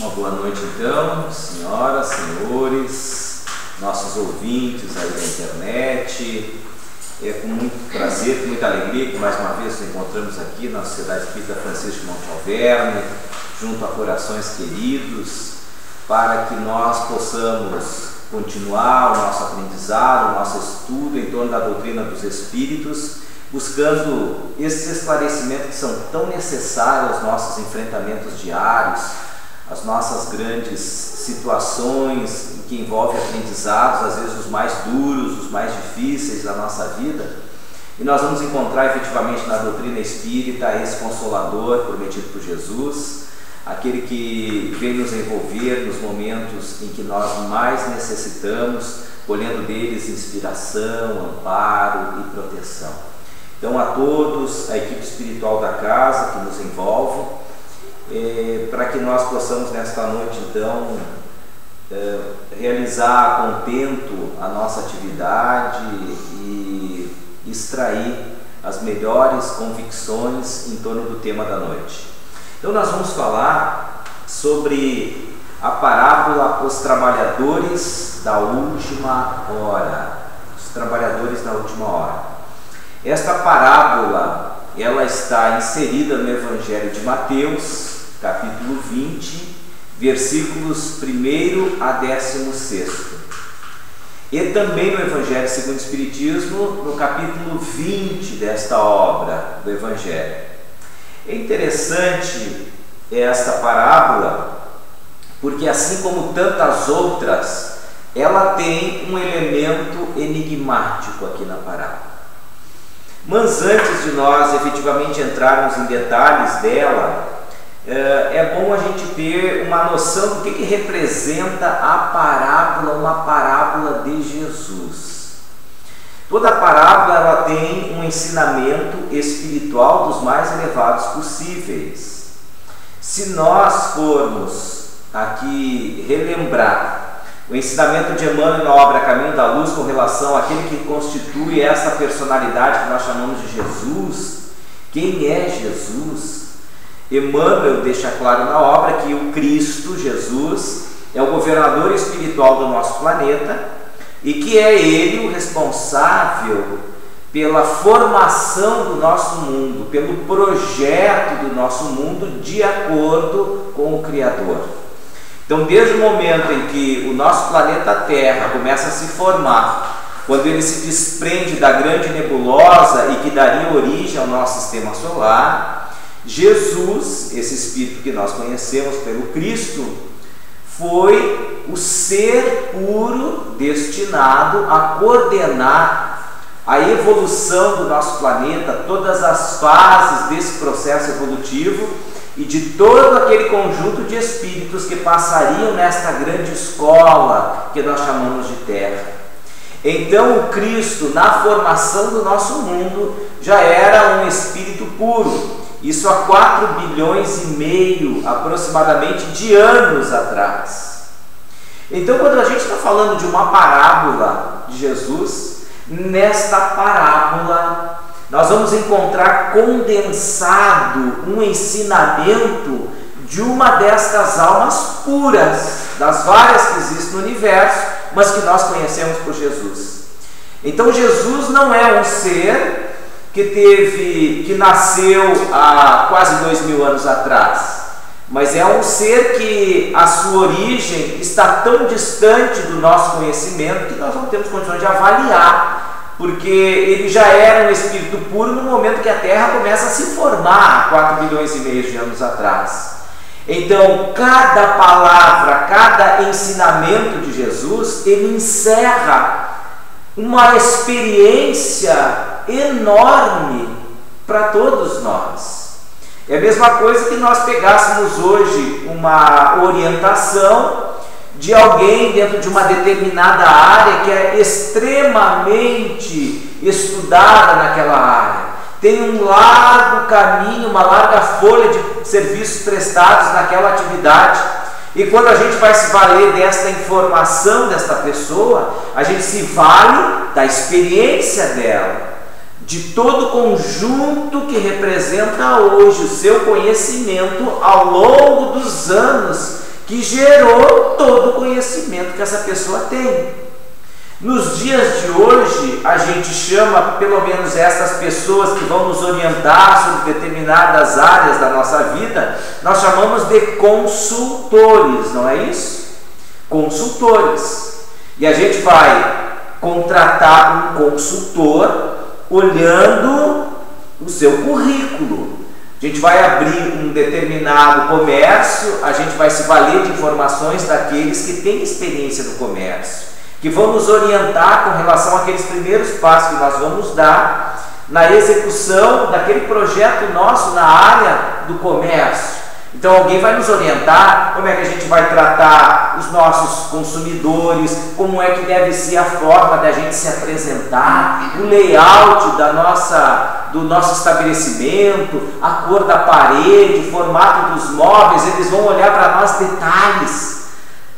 Uma boa noite então, senhoras, senhores, nossos ouvintes aí da internet. É com muito prazer, com muita alegria que mais uma vez nos encontramos aqui na Sociedade Espírita Francisco de Monte Alverne, junto a corações queridos, para que nós possamos continuar o nosso aprendizado, o nosso estudo em torno da doutrina dos Espíritos, buscando esses esclarecimentos que são tão necessários aos nossos enfrentamentos diários, as nossas grandes situações que envolvem aprendizados, às vezes os mais duros, os mais difíceis da nossa vida. E nós vamos encontrar efetivamente na doutrina espírita esse Consolador prometido por Jesus, aquele que vem nos envolver nos momentos em que nós mais necessitamos, colhendo deles inspiração, amparo e proteção. Então, a todos, a equipe espiritual da casa que nos envolve, para que nós possamos nesta noite então realizar a contento a nossa atividade e extrair as melhores convicções em torno do tema da noite. Então nós vamos falar sobre a parábola Os Trabalhadores da Última Hora. Os Trabalhadores da Última Hora. Esta parábola, ela está inserida no Evangelho de Mateus, capítulo 20, versículos 1 a 16. E também no Evangelho segundo o Espiritismo, no capítulo 20 desta obra do Evangelho. É interessante esta parábola, porque assim como tantas outras, ela tem um elemento enigmático aqui na parábola. Mas antes de nós efetivamente entrarmos em detalhes dela, é bom a gente ter uma noção do que representa a parábola, uma parábola de Jesus. Toda parábola ela tem um ensinamento espiritual dos mais elevados possíveis. Se nós formos aqui relembrar o ensinamento de Emmanuel na obra Caminho da Luz com relação àquele que constitui essa personalidade que nós chamamos de Jesus, quem é Jesus? Emmanuel deixa claro na obra que o Cristo, Jesus, é o governador espiritual do nosso planeta e que é Ele o responsável pela formação do nosso mundo, pelo projeto do nosso mundo de acordo com o Criador. Então, desde o momento em que o nosso planeta Terra começa a se formar, quando ele se desprende da grande nebulosa e que daria origem ao nosso sistema solar, Jesus, esse Espírito que nós conhecemos pelo Cristo, foi o ser puro destinado a coordenar a evolução do nosso planeta, todas as fases desse processo evolutivo e de todo aquele conjunto de espíritos que passariam nesta grande escola que nós chamamos de Terra. Então o Cristo, na formação do nosso mundo, já era um espírito puro. Isso há 4,5 bilhões aproximadamente de anos atrás. Então, quando a gente está falando de uma parábola de Jesus, nesta parábola nós vamos encontrar condensado um ensinamento de uma destas almas puras, das várias que existem no universo, mas que nós conhecemos por Jesus. Então Jesus não é um ser que nasceu há quase 2000 anos atrás, mas é um ser que a sua origem está tão distante do nosso conhecimento que nós não temos condições de avaliar, porque ele já era um espírito puro no momento que a Terra começa a se formar há 4,5 bilhões de anos atrás. Então, cada palavra, cada ensinamento de Jesus, ele encerra uma experiência enorme para todos nós. É a mesma coisa que nós pegássemos hoje uma orientação de alguém dentro de uma determinada área que é extremamente estudada naquela área. Tem um largo caminho, uma larga folha de serviços prestados naquela atividade. E quando a gente vai se valer desta informação desta pessoa, a gente se vale da experiência dela, de todo o conjunto que representa hoje o seu conhecimento ao longo dos anos que gerou todo o conhecimento que essa pessoa tem. Nos dias de hoje, a gente chama, pelo menos essas pessoas que vão nos orientar sobre determinadas áreas da nossa vida, nós chamamos de consultores, não é isso? Consultores. E a gente vai contratar um consultor olhando o seu currículo. A gente vai abrir um determinado comércio, a gente vai se valer de informações daqueles que têm experiência no comércio, que vão nos orientar com relação àqueles primeiros passos que nós vamos dar na execução daquele projeto nosso na área do comércio. Então alguém vai nos orientar como é que a gente vai tratar os nossos consumidores, como é que deve ser a forma da gente se apresentar, o layout do nosso estabelecimento, a cor da parede, o formato dos móveis. Eles vão olhar para nós detalhes.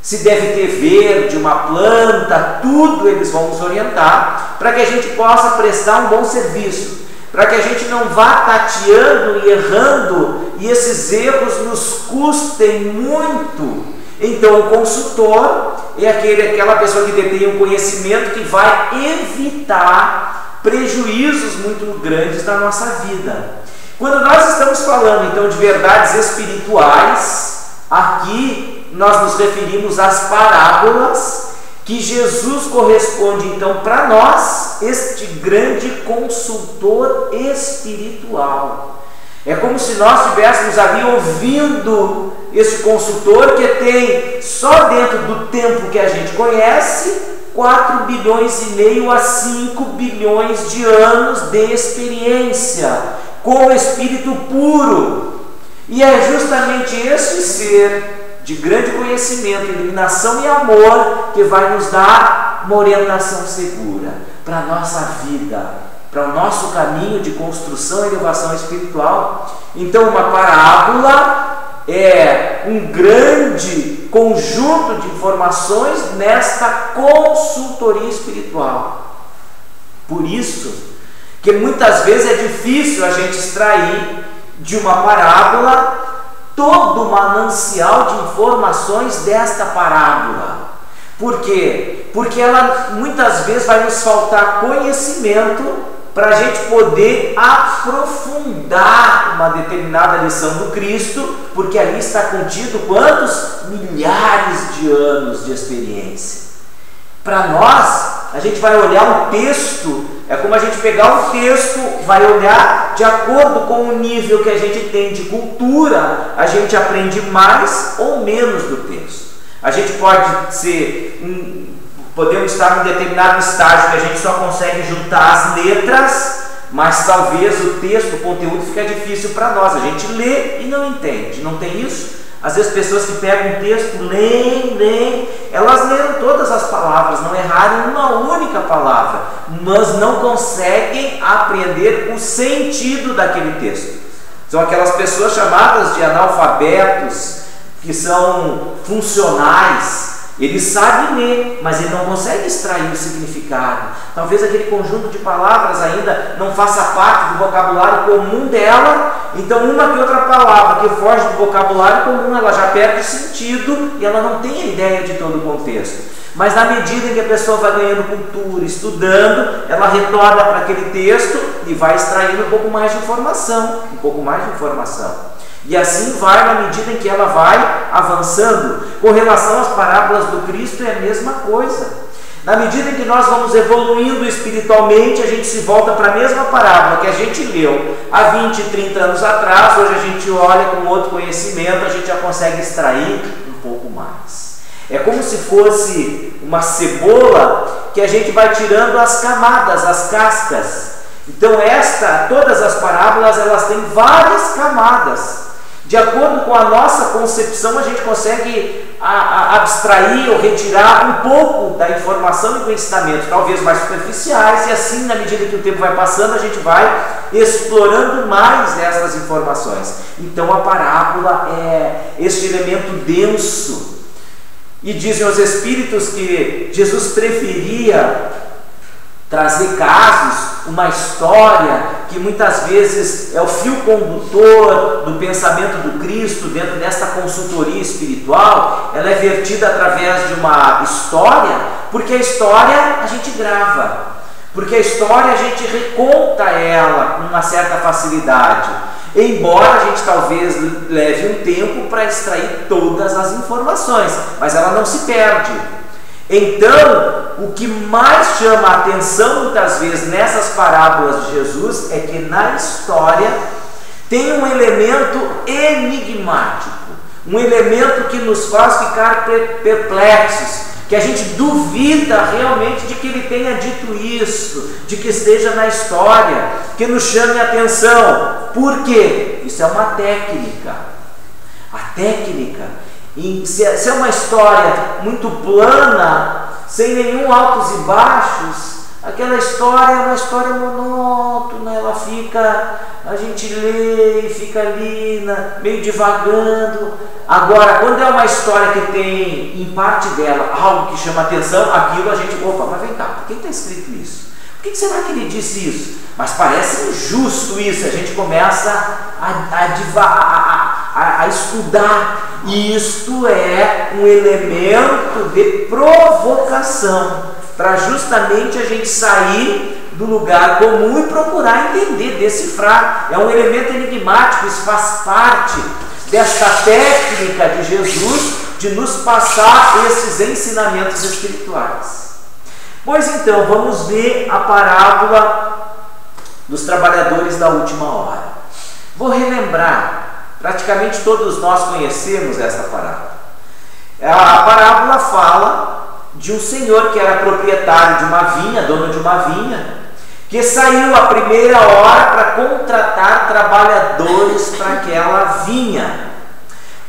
Se deve ter verde, uma planta, tudo eles vão nos orientar para que a gente possa prestar um bom serviço, para que a gente não vá tateando e errando e esses erros nos custem muito. Então o consultor é aquela pessoa que detém um conhecimento que vai evitar prejuízos muito grandes na nossa vida. Quando nós estamos falando então de verdades espirituais, aqui nós nos referimos às parábolas que Jesus corresponde então para nós, este grande consultor espiritual. É como se nós estivéssemos ali ouvindo este consultor que tem, só dentro do tempo que a gente conhece, 4,5 bilhões a 5 bilhões de anos de experiência, com o Espírito puro. E é justamente esse ser de grande conhecimento, iluminação e amor que vai nos dar uma orientação segura para a nossa vida, para o nosso caminho de construção e elevação espiritual. Então uma parábola é um grande conjunto de informações nesta consultoria espiritual. Por isso que muitas vezes é difícil a gente extrair de uma parábola todo o manancial de informações desta parábola. Por quê? Porque ela muitas vezes vai nos faltar conhecimento para a gente poder aprofundar uma determinada lição do Cristo, porque ali está contido quantos? Milhares de anos de experiência. Para nós, a gente vai olhar um texto, é como a gente pegar um texto, vai olhar de acordo com o nível que a gente tem de cultura, a gente aprende mais ou menos do texto. A gente podemos estar em determinado estágio que a gente só consegue juntar as letras, mas talvez o texto, o conteúdo fica difícil para nós. A gente lê e não entende, não tem isso? Às vezes pessoas que pegam um texto, leem, elas leram todas as palavras, não erraram uma única palavra, mas não conseguem apreender o sentido daquele texto. São aquelas pessoas chamadas de analfabetos, que são funcionais. Ele sabe ler, mas ele não consegue extrair o significado. Talvez aquele conjunto de palavras ainda não faça parte do vocabulário comum dela. Então uma que outra palavra que foge do vocabulário comum, ela já perde o sentido e ela não tem a ideia de todo o contexto. Mas na medida em que a pessoa vai ganhando cultura, estudando, ela retorna para aquele texto e vai extraindo um pouco mais de informação, E assim vai na medida em que ela vai avançando. Com relação às parábolas do Cristo é a mesma coisa. Na medida em que nós vamos evoluindo espiritualmente, a gente se volta para a mesma parábola que a gente leu há 20, 30 anos atrás. Hoje a gente olha com outro conhecimento, a gente já consegue extrair um pouco mais. É como se fosse uma cebola que a gente vai tirando as camadas, as cascas. Então todas as parábolas, elas têm várias camadas. De acordo com a nossa concepção, a gente consegue abstrair ou retirar um pouco da informação e do ensinamento, talvez mais superficiais, e assim, na medida que o tempo vai passando, a gente vai explorando mais essas informações. Então a parábola é este elemento denso. E dizem os Espíritos que Jesus preferia trazer casos, uma história que muitas vezes é o fio condutor do pensamento do Cristo dentro desta consultoria espiritual. Ela é vertida através de uma história, porque a história a gente grava, porque a história a gente reconta ela com uma certa facilidade, embora a gente talvez leve um tempo para extrair todas as informações, mas ela não se perde. Então, o que mais chama a atenção muitas vezes nessas parábolas de Jesus é que na história tem um elemento enigmático, um elemento que nos faz ficar perplexos, que a gente duvida realmente de que ele tenha dito isso, de que esteja na história, que nos chame a atenção. Por quê? Isso é uma técnica. A técnica, se é uma história muito plana, sem nenhum altos e baixos, aquela história é uma história monótona, ela fica, a gente lê e fica ali meio divagando. Agora, quando é uma história que tem em parte dela algo que chama atenção, aquilo a gente, opa, mas vem cá, por que está escrito isso? Por que será que ele disse isso? Mas parece injusto isso. A gente começa a estudar. E isto é um elemento de provocação, para justamente a gente sair do lugar comum e procurar entender, decifrar. É um elemento enigmático, isso faz parte desta técnica de Jesus de nos passar esses ensinamentos espirituais. Pois então, vamos ver a parábola dos trabalhadores da última hora. Vou relembrar, praticamente todos nós conhecemos essa parábola. A parábola fala de um senhor que era proprietário de uma vinha, dono de uma vinha, que saiu à primeira hora para contratar trabalhadores para aquela vinha.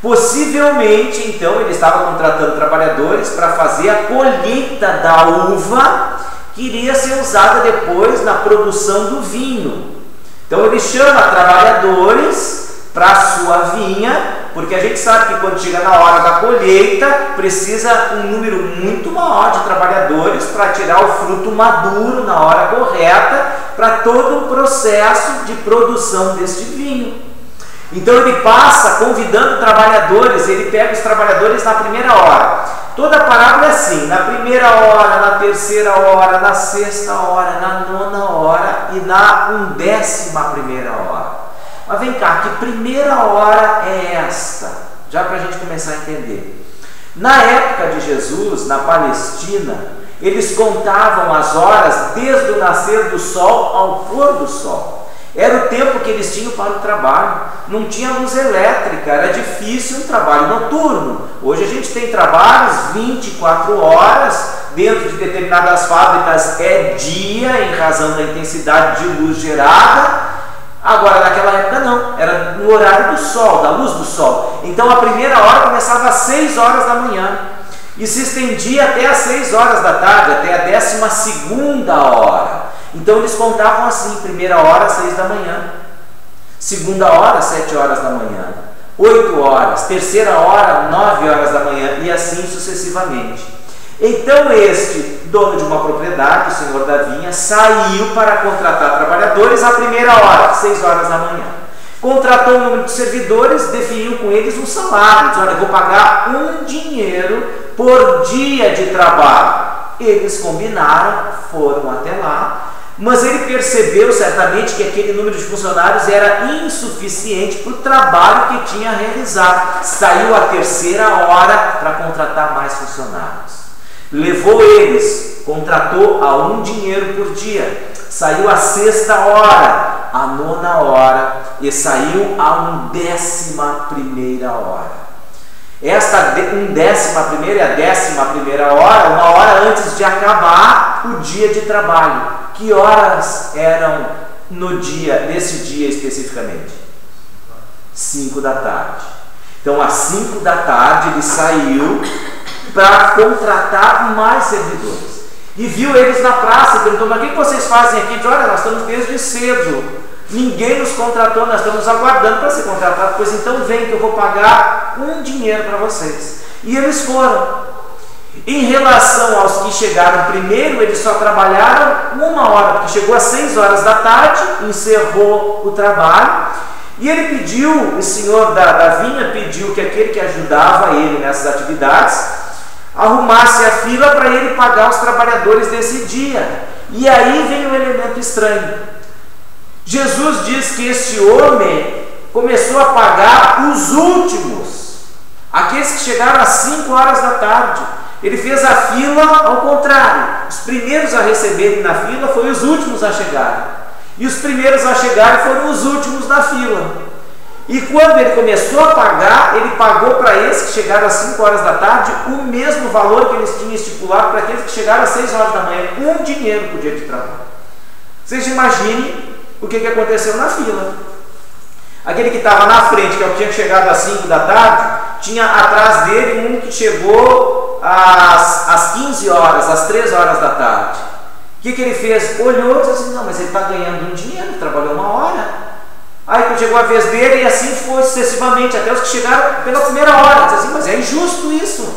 Possivelmente, então, ele estava contratando trabalhadores para fazer a colheita da uva que iria ser usada depois na produção do vinho. Então ele chama trabalhadores para a sua vinha, porque a gente sabe que quando chega na hora da colheita, precisa um número muito maior de trabalhadores para tirar o fruto maduro na hora correta, para todo o processo de produção deste vinho. Então ele passa convidando trabalhadores, ele pega os trabalhadores na primeira hora. Toda a parábola é assim: na primeira hora, na terceira hora, na sexta hora, na nona hora e na 11ª hora. Mas vem cá, que primeira hora é esta? Já para a gente começar a entender. Na época de Jesus, na Palestina, eles contavam as horas desde o nascer do sol ao pôr do sol. Era o tempo que eles tinham para o trabalho. Não tinha luz elétrica, era difícil um trabalho noturno. Hoje a gente tem trabalhos 24 horas, dentro de determinadas fábricas é dia, em razão da intensidade de luz gerada. Agora, naquela época não, era no horário do sol, da luz do sol. Então a primeira hora começava às 6 horas da manhã e se estendia até às 6 horas da tarde, até a 12ª hora. Então eles contavam assim: primeira hora, 6 da manhã, segunda hora, 7 horas da manhã, 8 horas, terceira hora, 9 horas da manhã, e assim sucessivamente. Então este dono de uma propriedade, o senhor da vinha, saiu para contratar trabalhadores à primeira hora, 6 horas da manhã. Contratou um número de servidores, definiu com eles um salário, disse: olha, eu vou pagar um dinheiro por dia de trabalho. Eles combinaram, foram até lá, mas ele percebeu certamente que aquele número de funcionários era insuficiente para o trabalho que tinha a realizar. Saiu a terceira hora para contratar mais funcionários. Levou eles, contratou a um dinheiro por dia. Saiu a 6ª hora, a 9ª hora e saiu a 11ª hora. Esta 11ª e a 11ª hora, uma hora antes de acabar o dia de trabalho. Que horas eram nesse dia especificamente? 5 da tarde. Então às 5 da tarde ele saiu para contratar mais servidores. E viu eles na praça, perguntou: mas o que vocês fazem aqui? Disse: olha, nós estamos desde cedo, ninguém nos contratou, nós estamos aguardando para ser contratado. Pois então vem que eu vou pagar um dinheiro para vocês. E eles foram. Em relação aos que chegaram primeiro, eles só trabalharam 1 hora, porque chegou às 6 horas da tarde, encerrou o trabalho, e ele pediu, o senhor da vinha pediu que aquele que ajudava ele nessas atividades arrumasse a fila para ele pagar os trabalhadores desse dia. E aí vem um elemento estranho. Jesus diz que este homem começou a pagar os últimos, aqueles que chegaram às 5 horas da tarde. Ele fez a fila ao contrário. Os primeiros a receberem na fila foram os últimos a chegar. E os primeiros a chegar foram os últimos da fila. E quando ele começou a pagar, ele pagou para esses que chegaram às 5 horas da tarde o mesmo valor que eles tinham estipulado para aqueles que chegaram às 6 horas da manhã, um dinheiro por dia de trabalho. Vocês imaginem o que aconteceu na fila. Aquele que estava na frente, que é o que tinha chegado às 5 da tarde, tinha atrás dele um que chegou às 15 horas, às 3 horas da tarde. O que ele fez? Olhou e disse assim: não, mas ele está ganhando um dinheiro, trabalhou 1 hora. Aí quando chegou a vez dele, e assim foi sucessivamente, até os que chegaram pela primeira hora. Disse assim: mas é injusto isso.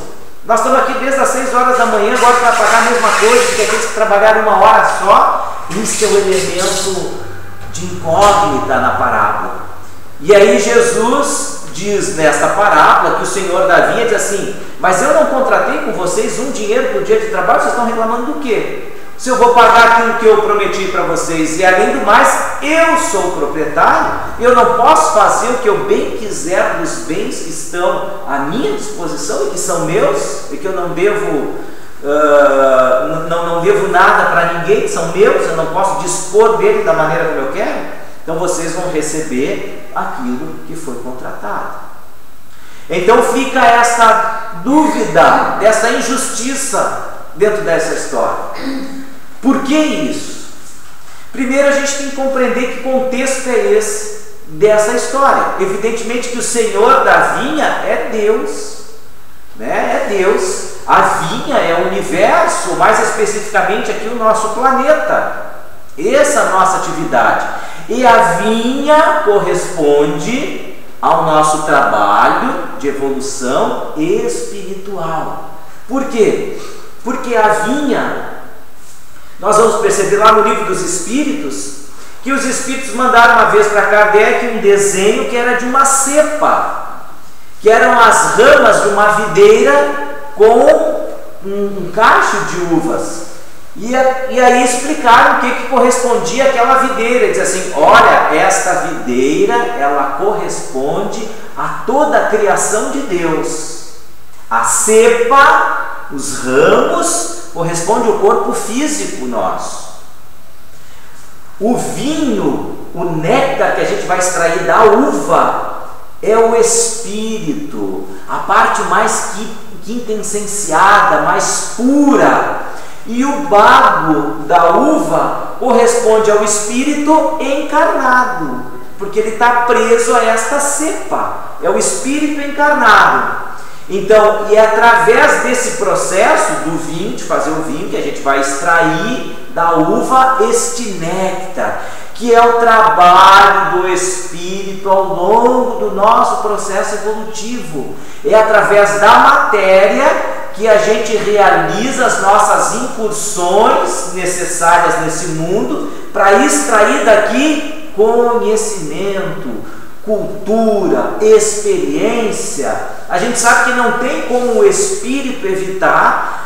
Nós estamos aqui desde as 6 horas da manhã, agora para pagar a mesma coisa que aqueles que trabalharam 1 hora só. Isso é o elemento de incógnita na parábola. E aí Jesus diz nesta parábola que o senhor da vinha diz assim: mas eu não contratei com vocês um dinheiro por dia de trabalho, vocês estão reclamando do quê? Se eu vou pagar aquilo que eu prometi para vocês, e além do mais, eu sou o proprietário, eu não posso fazer o que eu bem quiser dos bens que estão à minha disposição e que são meus, e que eu não devo, não devo nada para ninguém, que são meus, eu não posso dispor dele da maneira como eu quero. Então vocês vão receber aquilo que foi contratado. Então fica essa dúvida, dessa injustiça dentro dessa história. Por que isso? Primeiro a gente tem que compreender que contexto é esse dessa história. Evidentemente que o Senhor da vinha é Deus, né? É Deus. A vinha é o universo, mais especificamente aqui o nosso planeta. Essa é a nossa atividade. E a vinha corresponde ao nosso trabalho de evolução espiritual. Por quê? Porque a vinha, nós vamos perceber lá no livro dos Espíritos, que os Espíritos mandaram uma vez para Kardec um desenho que era de uma cepa, que eram as ramas de uma videira com um cacho de uvas. E aí explicaram o que correspondia àquela videira. Diz assim: olha, esta videira, ela corresponde a toda a criação de Deus. A cepa, os ramos, corresponde ao corpo físico nosso. O vinho, o néctar que a gente vai extrair da uva, é o espírito, a parte mais quintessenciada, mais pura. E o bago da uva corresponde ao espírito encarnado, porque ele está preso a esta cepa, é o espírito encarnado. Então, e é através desse processo do vinho, de fazer o vinho, que a gente vai extrair da uva este néctar, que é o trabalho do espírito ao longo do nosso processo evolutivo. É através da matéria que a gente realiza as nossas incursões necessárias nesse mundo para extrair daqui conhecimento, cultura, experiência. A gente sabe que não tem como o espírito evitar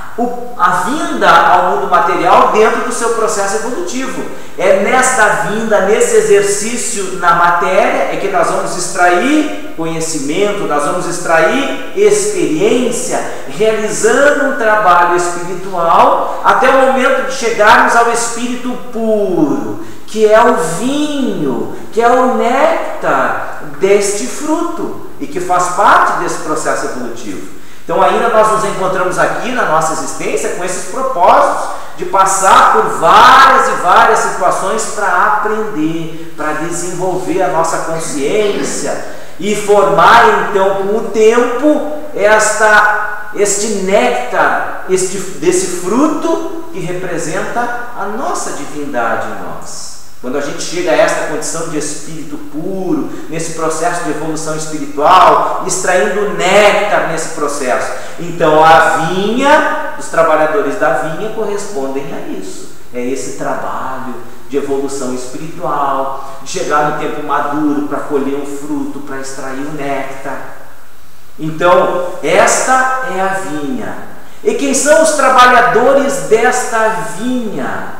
a vinda ao mundo material dentro do seu processo evolutivo. É nesta vinda, nesse exercício na matéria, é que nós vamos extrair conhecimento, nós vamos extrair experiência, realizando um trabalho espiritual até o momento de chegarmos ao espírito puro, que é o vinho, que é o néctar deste fruto e que faz parte desse processo evolutivo. Então ainda nós nos encontramos aqui na nossa existência com esses propósitos de passar por várias e várias situações para aprender, para desenvolver a nossa consciência e formar então com o tempo este néctar, desse fruto que representa a nossa divindade em nós. Quando a gente chega a esta condição de espírito puro, nesse processo de evolução espiritual, extraindo néctar nesse processo, então a vinha os trabalhadores da vinha correspondem a isso. É esse trabalho de evolução espiritual, de chegar no tempo maduro para colher um fruto, para extrair o néctar. Então, esta é a vinha. E quem são os trabalhadores desta vinha?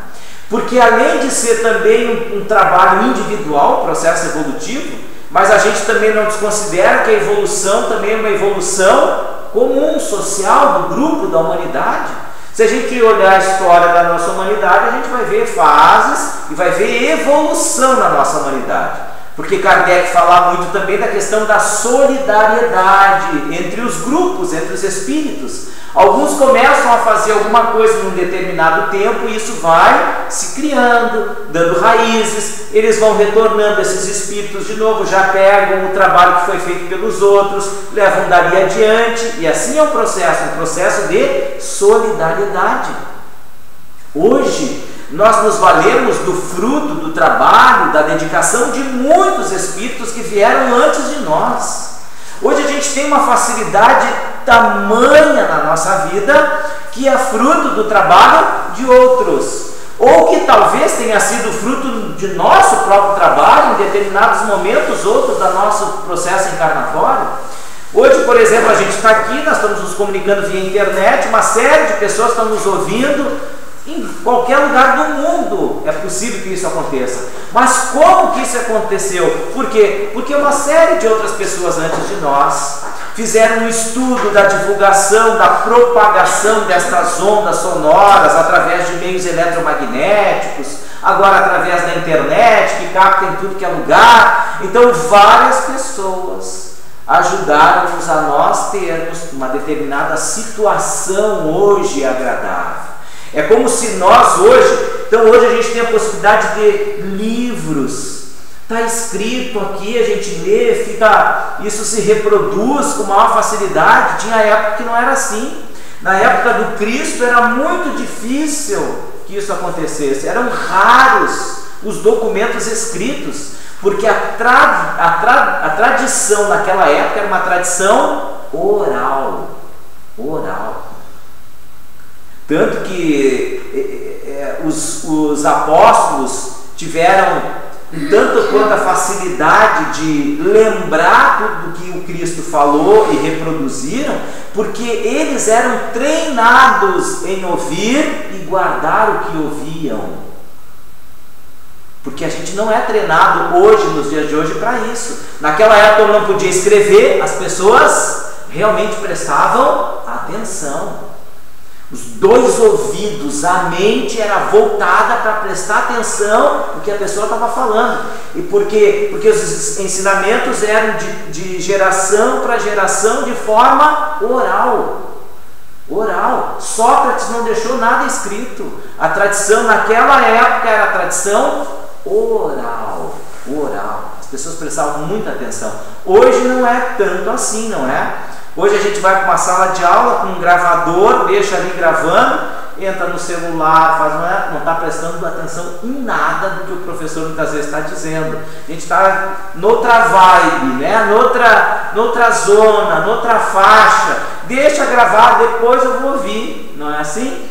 Porque além de ser também um trabalho individual, processo evolutivo, mas a gente também não desconsidera que a evolução também é uma evolução comum, social, do grupo, da humanidade. Se a gente olhar a história da nossa humanidade, a gente vai ver fases e vai ver evolução na nossa humanidade. Porque Kardec fala muito também da questão da solidariedade entre os grupos, entre os espíritos. Alguns começam a fazer alguma coisa num determinado tempo e isso vai se criando, dando raízes, eles vão retornando esses espíritos de novo, já pegam o trabalho que foi feito pelos outros, levam dali adiante, e assim é um processo de solidariedade. Hoje, nós nos valemos do fruto, do trabalho, da dedicação de muitos espíritos que vieram antes de nós. Hoje a gente tem uma facilidade tamanha na nossa vida que é fruto do trabalho de outros, ou que talvez tenha sido fruto de nosso próprio trabalho em determinados momentos, outros do nosso processo encarnatório. Hoje, por exemplo, a gente está aqui, nós estamos nos comunicando via internet, uma série de pessoas estão nos ouvindo. Em qualquer lugar do mundo é possível que isso aconteça. Mas como que isso aconteceu? Por quê? Porque uma série de outras pessoas antes de nós fizeram um estudo da divulgação, da propagação destas ondas sonoras através de meios eletromagnéticos, agora através da internet, que capta em tudo que é lugar. Então várias pessoas ajudaram-nos a nós termos uma determinada situação hoje agradável. É como se nós hoje, então hoje a gente tem a possibilidade de livros, está escrito aqui, a gente lê, isso se reproduz com maior facilidade. Tinha época que não era assim. Na época do Cristo era muito difícil que isso acontecesse, eram raros os documentos escritos, porque a tradição naquela época era uma tradição oral. Tanto que os apóstolos tiveram tanto quanto a facilidade de lembrar tudo que o Cristo falou e reproduziram, porque eles eram treinados em ouvir e guardar o que ouviam. Porque a gente não é treinado hoje, nos dias de hoje, para isso. Naquela época eu não podia escrever, as pessoas realmente prestavam atenção. Os dois ouvidos, a mente era voltada para prestar atenção no que a pessoa estava falando. E por quê? Porque os ensinamentos eram de geração para geração de forma oral. Sócrates não deixou nada escrito. A tradição naquela época era a tradição oral. As pessoas prestavam muita atenção. Hoje não é tanto assim, não é? Hoje a gente vai para uma sala de aula com um gravador, deixa ali gravando, entra no celular, não está prestando atenção em nada do que o professor muitas vezes está dizendo. A gente está noutra vibe, né? noutra zona, noutra faixa. Deixa gravar, depois eu vou ouvir, não é assim?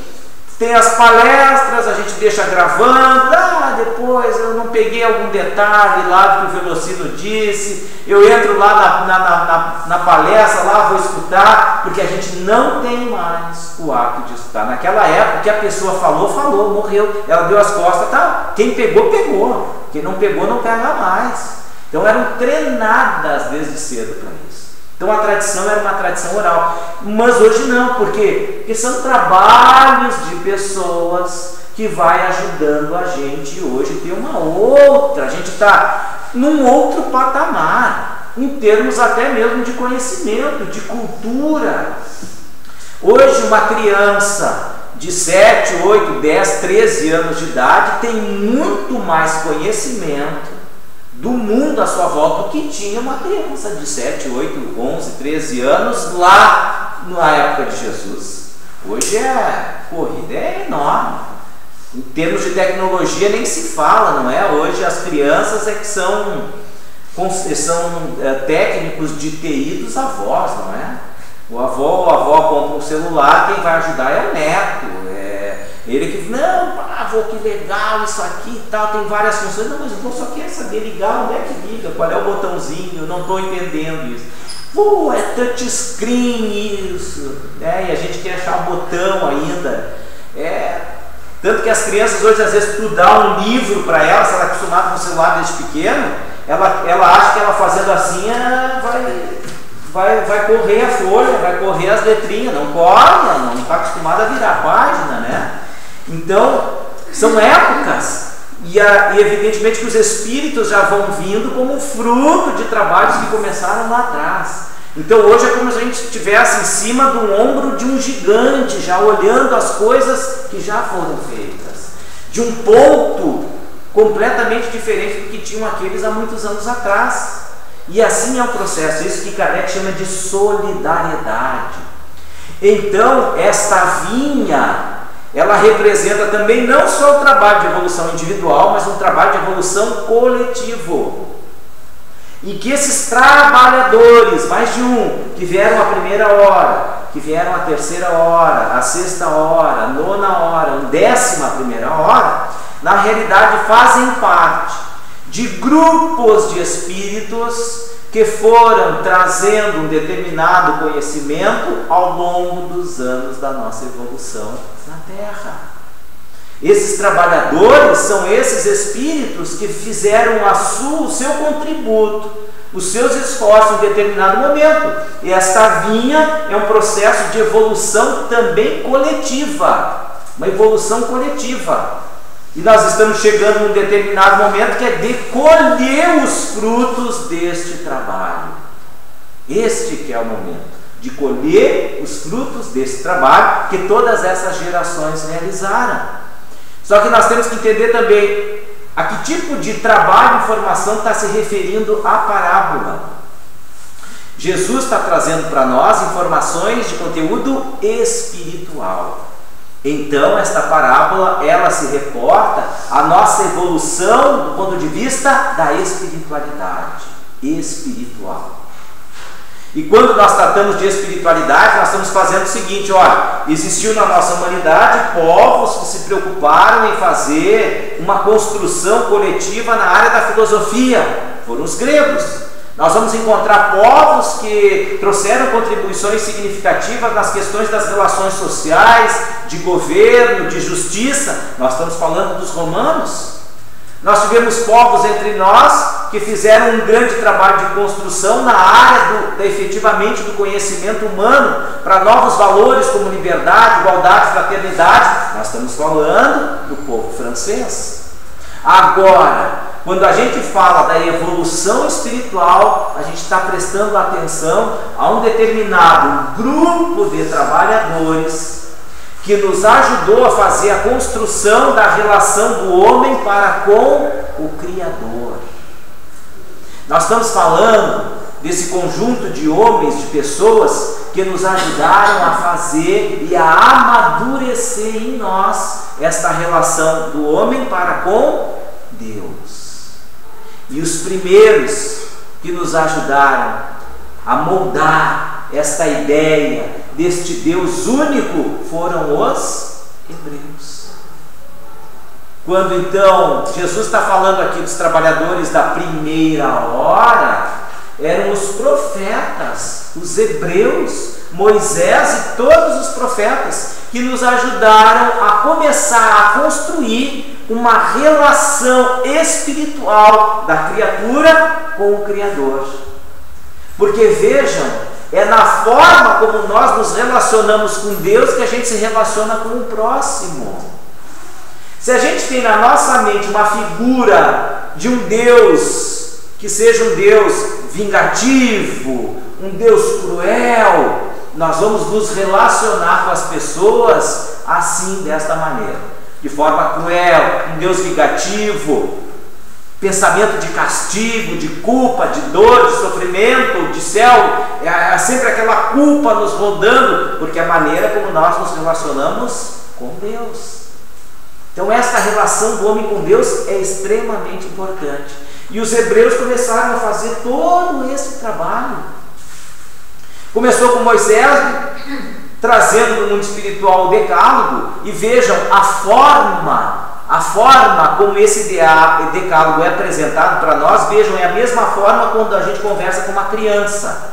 Tem as palestras, a gente deixa gravando, depois eu não peguei algum detalhe lá do que o Velocino disse, eu entro lá na palestra, lá vou escutar, porque a gente não tem mais o hábito de escutar. Naquela época, que a pessoa falou, morreu, ela deu as costas, tá? Quem pegou, pegou, quem não pegou, não pega mais. Então eram treinadas desde cedo para isso. Então a tradição era uma tradição oral, mas hoje não, por quê? Porque são trabalhos de pessoas que vai ajudando a gente hoje ter uma outra, a gente está num outro patamar, em termos até mesmo de conhecimento, de cultura. Hoje uma criança de 7, 8, 10, 13 anos de idade tem muito mais conhecimento do mundo à sua volta do que tinha uma criança de 7, 8, 11, 13 anos lá na época de Jesus. Hoje a corrida é enorme. Em termos de tecnologia nem se fala, não é? Hoje as crianças é que são técnicos de TI dos avós, não é? O avô ou a avó compra um celular, quem vai ajudar é o neto. Ele que, não, avô, que legal isso aqui e tal, tem várias funções. Não, mas o avô só quer saber ligar, onde é que liga, qual é o botãozinho, eu não estou entendendo isso. Pô, é touchscreen isso, e a gente quer achar o botão ainda. Tanto que as crianças hoje, às vezes, tu dá um livro para ela, se ela é acostumada com o celular desde pequeno, ela acha que ela fazendo assim vai correr a folha, vai correr as letrinhas, não corre, não está acostumada a virar a página, né? Então, são épocas, e evidentemente que os espíritos já vão vindo como fruto de trabalhos que começaram lá atrás. Então hoje é como se a gente estivesse em cima do ombro de um gigante, já olhando as coisas que já foram feitas, de um ponto completamente diferente do que tinham aqueles há muitos anos atrás. E assim é o processo, isso que Kardec chama de solidariedade. Então, esta vinha, ela representa também não só o trabalho de evolução individual, mas um trabalho de evolução coletivo. Em que esses trabalhadores, mais de um, que vieram a primeira hora, que vieram a terceira hora, a sexta hora, a nona hora, a 11ª hora, na realidade fazem parte de grupos de espíritos que foram trazendo um determinado conhecimento ao longo dos anos da nossa evolução na Terra. Esses trabalhadores são esses espíritos que fizeram o seu contributo, os seus esforços em determinado momento. E esta vinha é um processo de evolução também coletiva, uma evolução coletiva. E nós estamos chegando num determinado momento que é de colher os frutos deste trabalho. Este que é o momento de colher os frutos desse trabalho que todas essas gerações realizaram. Só que nós temos que entender também a que tipo de trabalho e formação está se referindo a parábola. Jesus está trazendo para nós informações de conteúdo espiritual. Então, esta parábola, ela se reporta à nossa evolução do ponto de vista da espiritualidade espiritual. E quando nós tratamos de espiritualidade, nós estamos fazendo o seguinte, olha, existiu na nossa humanidade povos que se preocuparam em fazer uma construção coletiva na área da filosofia, foram os gregos. Nós vamos encontrar povos que trouxeram contribuições significativas nas questões das relações sociais, de governo, de justiça. Nós estamos falando dos romanos. Nós tivemos povos entre nós que fizeram um grande trabalho de construção na área efetivamente do conhecimento humano para novos valores como liberdade, igualdade, fraternidade. Nós estamos falando do povo francês. Agora, quando a gente fala da evolução espiritual, a gente está prestando atenção a um determinado grupo de trabalhadores que nos ajudou a fazer a construção da relação do homem para com o Criador. Nós estamos falando desse conjunto de homens, de pessoas que nos ajudaram a fazer e a amadurecer em nós esta relação do homem para com Deus. E os primeiros que nos ajudaram a moldar esta ideia deste Deus único foram os hebreus. Quando então Jesus está falando aqui dos trabalhadores da primeira hora, eram os profetas, os hebreus, Moisés e todos os profetas que nos ajudaram a começar a construir uma relação espiritual da criatura com o Criador. Porque vejam, é na forma como nós nos relacionamos com Deus que a gente se relaciona com o próximo. Se a gente tem na nossa mente uma figura de um Deus que seja um Deus vingativo, um Deus cruel, nós vamos nos relacionar com as pessoas assim, desta maneira, de forma cruel, um Deus vingativo, pensamento de castigo, de culpa, de dor, de sofrimento, de céu, é sempre aquela culpa nos rodando, porque é a maneira como nós nos relacionamos com Deus. Então esta relação do homem com Deus é extremamente importante. E os hebreus começaram a fazer todo esse trabalho. Começou com Moisés, trazendo do mundo espiritual o decálogo, e vejam a forma como esse decálogo é apresentado para nós. Vejam, é a mesma forma quando a gente conversa com uma criança.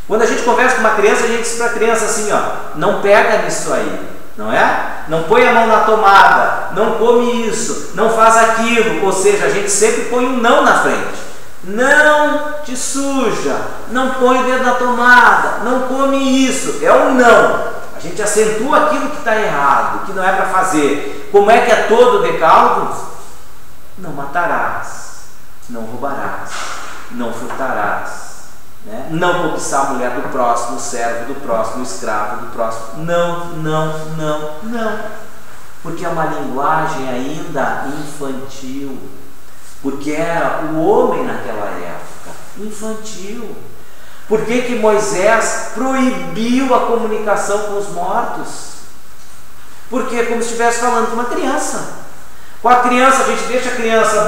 Quando a gente conversa com uma criança, a gente diz para a criança assim, ó, não pega nisso aí, não é? Não põe a mão na tomada, não come isso, não faz aquilo. Ou seja, a gente sempre põe um não na frente. Não te suja, não põe o dedo na tomada, não come isso. É um não. A gente acentua aquilo que está errado, que não é para fazer. Como é que é todo o decálogo? Não matarás, não roubarás, não furtarás, né? Não cobiçar a mulher do próximo, o servo do próximo, o escravo do próximo. Não, não, não, não. Porque é uma linguagem ainda infantil. Porque era o homem naquela época, infantil. Por que Moisés proibiu a comunicação com os mortos? Porque é como se estivesse falando com uma criança. Com a criança, a gente deixa a criança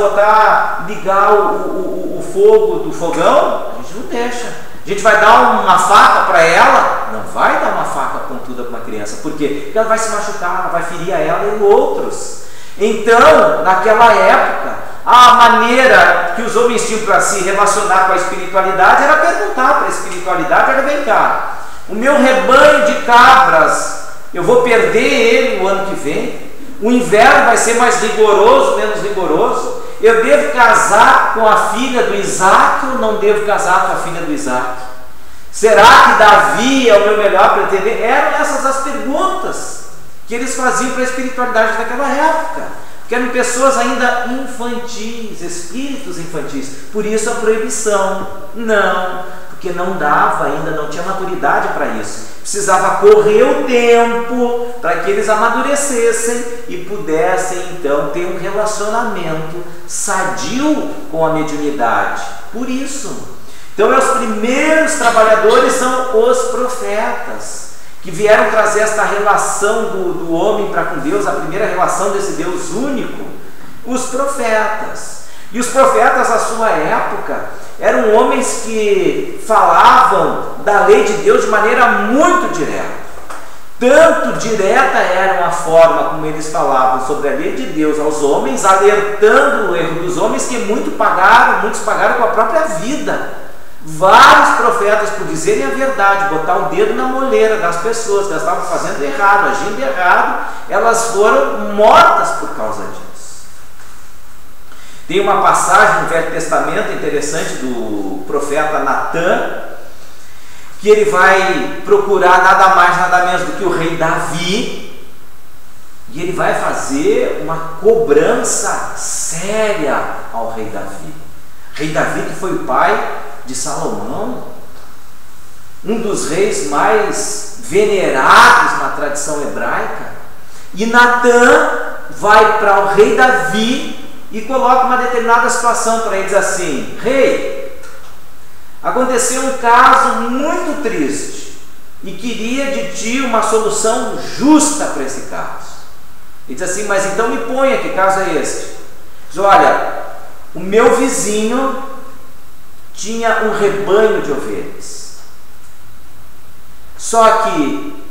ligar o fogo do fogão? A gente não deixa. A gente vai dar uma faca para ela? Não vai dar uma faca pontuda para uma criança. Por quê? Porque ela vai se machucar, ela vai ferir a ela e outros. Então, naquela época, a maneira que os homens tinham para se relacionar com a espiritualidade era perguntar para a espiritualidade, era: vem cá, o meu rebanho de cabras, eu vou perder ele o ano que vem? O inverno vai ser mais rigoroso, menos rigoroso? Eu devo casar com a filha do Isaac ou não devo casar com a filha do Isaac? Será que Davi é o meu melhor pretendente? Eram essas as perguntas que eles faziam para a espiritualidade daquela época. Porque eram pessoas ainda infantis, espíritos infantis. Por isso a proibição. Não, porque não dava ainda, não tinha maturidade para isso. Precisava correr o tempo para que eles amadurecessem e pudessem então ter um relacionamento sadio com a mediunidade. Por isso. Então, os primeiros trabalhadores são os profetas, que vieram trazer esta relação do homem para com Deus, a primeira relação desse Deus único, os profetas. E os profetas, à sua época, eram homens que falavam da lei de Deus de maneira muito direta. Tanto direta era a forma como eles falavam sobre a lei de Deus aos homens, alertando o erro dos homens, que muitos pagaram com a própria vida. Vários profetas, por dizerem a verdade, botar o dedo na moleira das pessoas que elas estavam fazendo errado, agindo errado, elas foram mortas por causa disso. Tem uma passagem no Velho Testamento interessante do profeta Natã, que ele vai procurar nada mais, nada menos do que o rei Davi, e ele vai fazer uma cobrança séria ao rei Davi. Rei Davi, que foi o pai de Salomão, um dos reis mais venerados na tradição hebraica. E Natã vai para o rei Davi e coloca uma determinada situação para ele, diz assim: rei, aconteceu um caso muito triste e queria de ti uma solução justa para esse caso. Ele diz assim: mas então me ponha, que caso é este? Diz: olha, o meu vizinho tinha um rebanho de ovelhas. Só que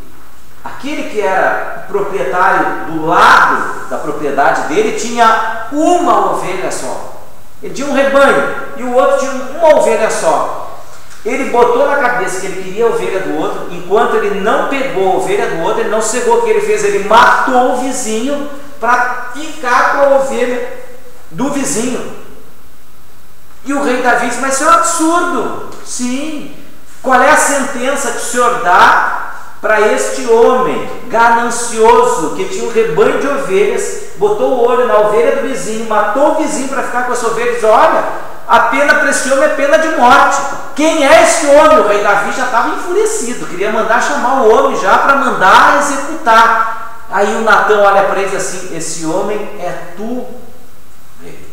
aquele que era o proprietário do lado da propriedade dele tinha uma ovelha só. Ele tinha um rebanho e o outro tinha uma ovelha só. Ele botou na cabeça que ele queria a ovelha do outro. Enquanto ele não pegou a ovelha do outro, ele não cegou. O que ele fez? Ele matou o vizinho para ficar com a ovelha do vizinho. E o rei Davi disse: mas isso é um absurdo. Sim. Qual é a sentença que o senhor dá para este homem ganancioso que tinha um rebanho de ovelhas, botou o olho na ovelha do vizinho, matou o vizinho para ficar com essa ovelha e diz: olha, a pena para esse homem é pena de morte. Quem é esse homem? O rei Davi já estava enfurecido, queria mandar chamar o homem já para mandar executar. Aí o Natã olha para ele e diz assim: esse homem é tu, rei.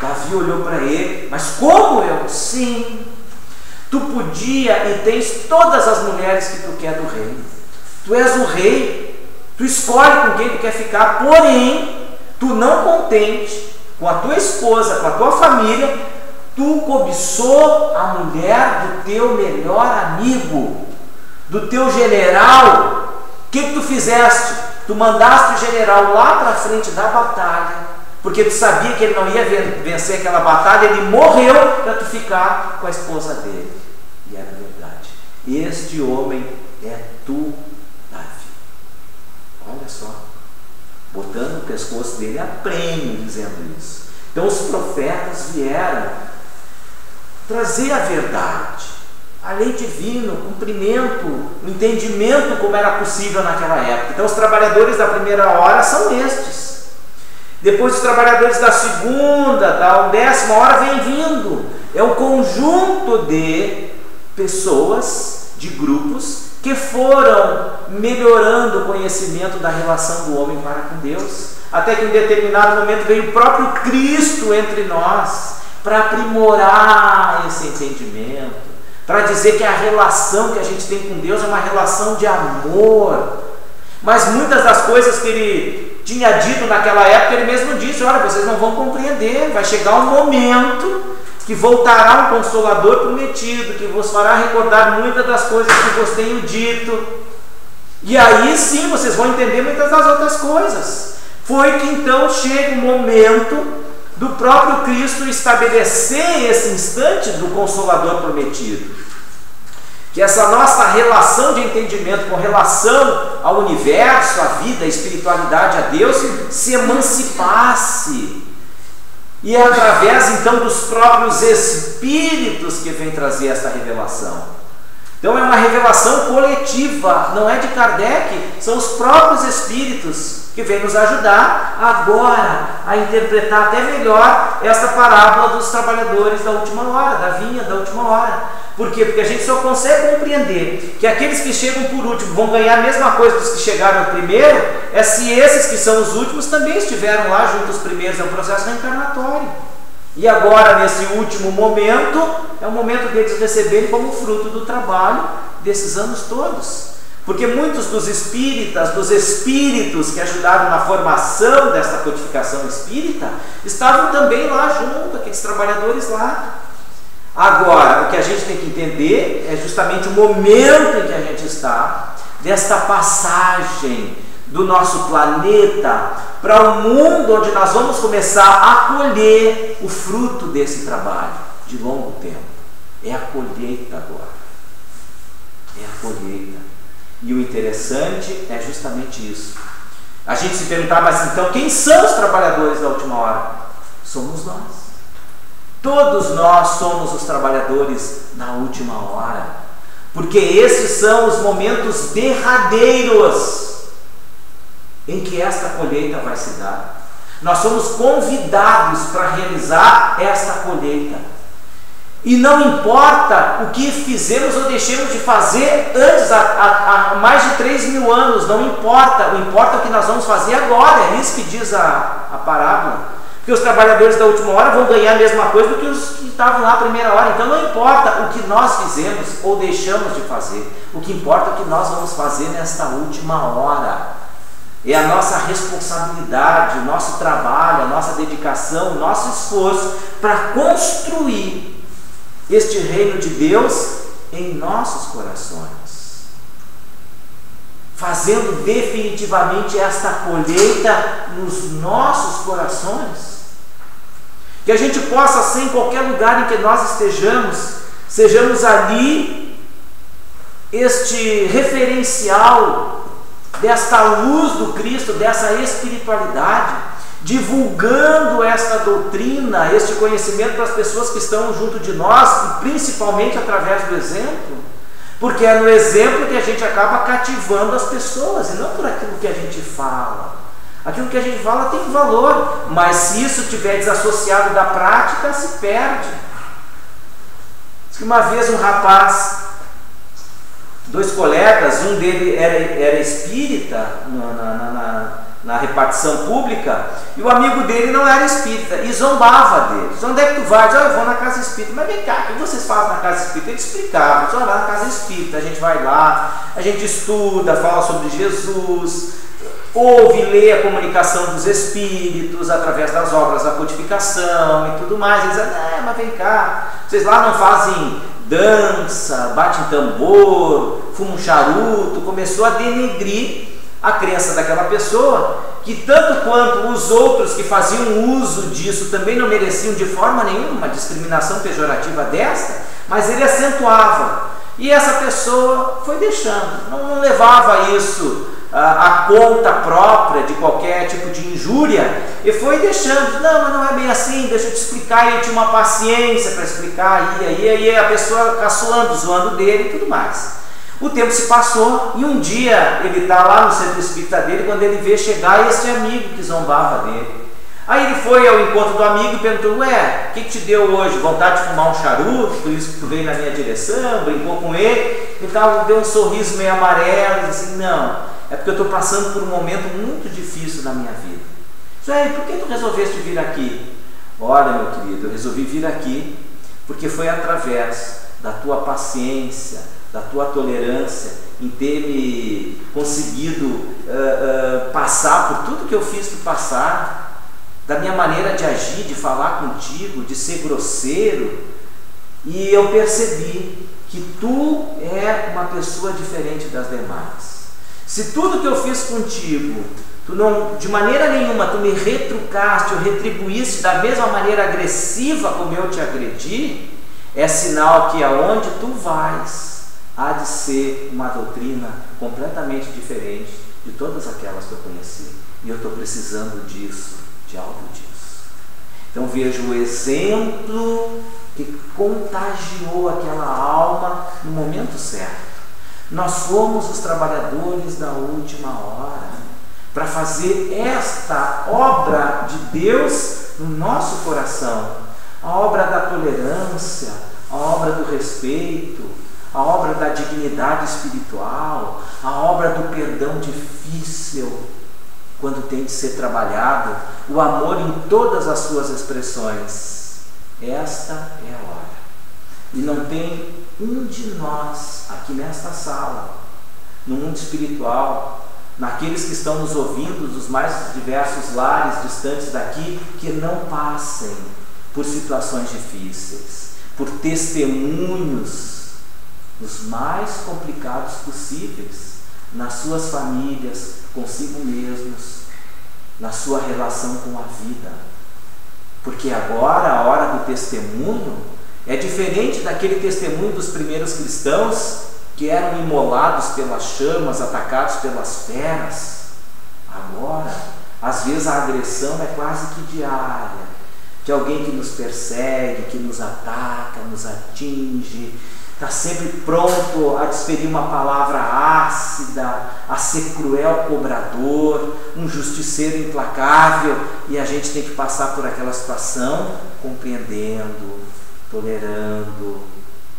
Davi olhou para ele: mas como eu? Sim, tu podia e tens todas as mulheres que tu quer do reino. Tu és o rei, tu escolhe com quem tu quer ficar, porém, tu não contente com a tua esposa, com a tua família, Tu cobiçou a mulher do teu melhor amigo, do teu general. O que tu fizeste? Tu mandaste o general lá para frente da batalha, porque tu sabia que ele não ia vencer aquela batalha, ele morreu para tu ficar com a esposa dele. E era verdade. Este homem é tu, Davi. Olha só, botando o pescoço dele a prêmio, dizendo isso. Então os profetas vieram trazer a verdade, a lei divina, o cumprimento, o entendimento como era possível naquela época. Então os trabalhadores da primeira hora são estes. Depois os trabalhadores da segunda, da 10ª hora vem vindo. É um conjunto de pessoas, de grupos, que foram melhorando o conhecimento da relação do homem para com Deus, até que em determinado momento veio o próprio Cristo entre nós, para aprimorar esse entendimento, para dizer que a relação que a gente tem com Deus é uma relação de amor. Mas muitas das coisas que ele tinha dito naquela época, ele mesmo disse: olha, vocês não vão compreender, vai chegar um momento que voltará um Consolador prometido, que vos fará recordar muitas das coisas que vos tenho dito, e aí sim vocês vão entender muitas das outras coisas. Foi que então chega o momento do próprio Cristo estabelecer esse instante do Consolador prometido, que essa nossa relação de entendimento com relação ao universo, à vida, à espiritualidade, a Deus, se emancipasse, e é através então dos próprios Espíritos que vem trazer esta revelação. Então é uma revelação coletiva, não é de Kardec, são os próprios Espíritos que vem nos ajudar agora a interpretar até melhor esta parábola dos trabalhadores da última hora, da vinha da última hora. Por quê? Porque a gente só consegue compreender que aqueles que chegam por último vão ganhar a mesma coisa dos que chegaram primeiro, é se esses que são os últimos também estiveram lá junto aos primeiros. É um processo reencarnatório. E agora, nesse último momento, é o momento deles receberem como fruto do trabalho desses anos todos. Porque muitos dos espíritas, dos espíritos que ajudaram na formação desta codificação espírita, estavam também lá junto, aqueles trabalhadores lá. Agora, o que a gente tem que entender é justamente o momento em que a gente está, desta passagem do nosso planeta para um mundo onde nós vamos começar a colher o fruto desse trabalho de longo tempo. É a colheita agora. É a colheita. E o interessante é justamente isso. A gente se perguntar, mas então quem são os trabalhadores da última hora? Somos nós. Todos nós somos os trabalhadores da última hora. Porque esses são os momentos derradeiros em que esta colheita vai se dar. Nós somos convidados para realizar esta colheita. E não importa o que fizemos ou deixemos de fazer antes, há mais de 3.000 anos, não importa. O importa é o que nós vamos fazer agora. É isso que diz a parábola. Porque os trabalhadores da última hora vão ganhar a mesma coisa do que os que estavam lá à primeira hora. Então não importa o que nós fizemos ou deixamos de fazer. O que importa é o que nós vamos fazer nesta última hora. É a nossa responsabilidade, o nosso trabalho, a nossa dedicação, o nosso esforço para construir este reino de Deus em nossos corações, fazendo definitivamente esta colheita nos nossos corações, que a gente possa ser em qualquer lugar em que nós estejamos, sejamos ali este referencial desta luz do Cristo, dessa espiritualidade, divulgando esta doutrina, este conhecimento para as pessoas que estão junto de nós, e principalmente através do exemplo, porque é no exemplo que a gente acaba cativando as pessoas, e não por aquilo que a gente fala. Aquilo que a gente fala tem valor, mas se isso estiver desassociado da prática, se perde. Diz que uma vez um rapaz, dois colegas, um dele era espírita na repartição pública, e o amigo dele não era espírita, e zombava dele. Diz: onde é que tu vai? Diz: eu vou na casa espírita. Mas vem cá, o que vocês fazem na casa espírita? Ele explicava: diz: lá na casa espírita, a gente vai lá, a gente estuda, fala sobre Jesus, ouve, lê a comunicação dos espíritos através das obras da codificação e tudo mais. Eles dizem, mas vem cá, vocês lá não fazem dança, batem tambor, fumam charuto. Começou a denegrir a crença daquela pessoa, que tanto quanto os outros que faziam uso disso também não mereciam de forma nenhuma uma discriminação pejorativa desta, mas ele acentuava. E essa pessoa foi deixando, não levava isso a conta própria de qualquer tipo de injúria, e foi deixando. Não, mas não é bem assim, deixa eu te explicar. E ele tinha uma paciência para explicar, aí a pessoa caçoando, zoando dele e tudo mais. O tempo se passou e um dia ele está lá no centro espírita dele, quando ele vê chegar esse amigo que zombava dele. Aí ele foi ao encontro do amigo e perguntou, o que te deu hoje? Vontade de fumar um charuto? Por isso que tu veio na minha direção, brincou com ele e tal, deu um sorriso meio amarelo e disse assim, não, é porque eu estou passando por um momento muito difícil na minha vida. Por que tu resolveste vir aqui? Olha, meu querido, eu resolvi vir aqui porque foi através da tua paciência, da tua tolerância, em ter me conseguido passar por tudo que eu fiz tu passar, da minha maneira de agir, de falar contigo, de ser grosseiro, e eu percebi que tu é uma pessoa diferente das demais. Se tudo que eu fiz contigo, tu não, de maneira nenhuma, tu me retrucaste ou retribuíste da mesma maneira agressiva como eu te agredi, é sinal que aonde tu vais, há de ser uma doutrina completamente diferente de todas aquelas que eu conheci. E eu estou precisando disso, de algo disso. Então vejo o exemplo que contagiou aquela alma no momento certo. Nós fomos os trabalhadores da última hora para fazer esta obra de Deus no nosso coração, a obra da tolerância, a obra do respeito, a obra da dignidade espiritual, a obra do perdão difícil, quando tem de ser trabalhado, o amor em todas as suas expressões. Esta é a hora. E não tem um de nós aqui nesta sala, no mundo espiritual, naqueles que estão nos ouvindo dos mais diversos lares distantes daqui, que não passem por situações difíceis, por testemunhos os mais complicados possíveis, nas suas famílias, consigo mesmos, na sua relação com a vida. Porque agora a hora do testemunho é diferente daquele testemunho dos primeiros cristãos que eram imolados pelas chamas, atacados pelas feras. Agora, às vezes a agressão é quase que diária, de alguém que nos persegue, que nos ataca, nos atinge, está sempre pronto a desferir uma palavra ácida, a ser cruel cobrador, um justiceiro implacável, e a gente tem que passar por aquela situação compreendendo, tolerando,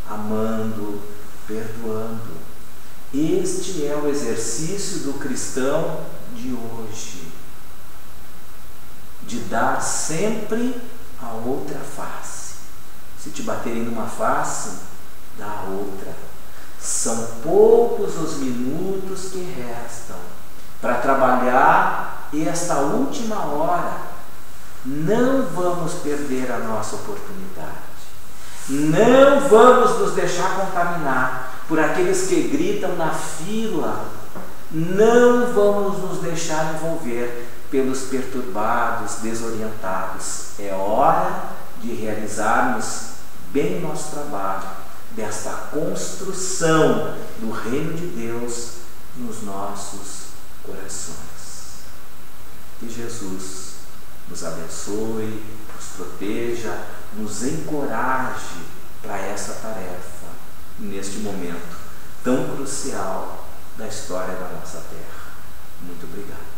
amando, perdoando. Este é o exercício do cristão de hoje, de dar sempre a outra face. Se te baterem numa face, dá a outra. São poucos os minutos que restam para trabalhar esta última hora. Não vamos perder a nossa oportunidade. Não vamos nos deixar contaminar por aqueles que gritam na fila. Não vamos nos deixar envolver pelos perturbados, desorientados. É hora de realizarmos bem o nosso trabalho, desta construção do reino de Deus nos nossos corações. Que Jesus nos abençoe, nos proteja, nos encoraje para essa tarefa neste momento tão crucial da história da nossa terra. Muito obrigado.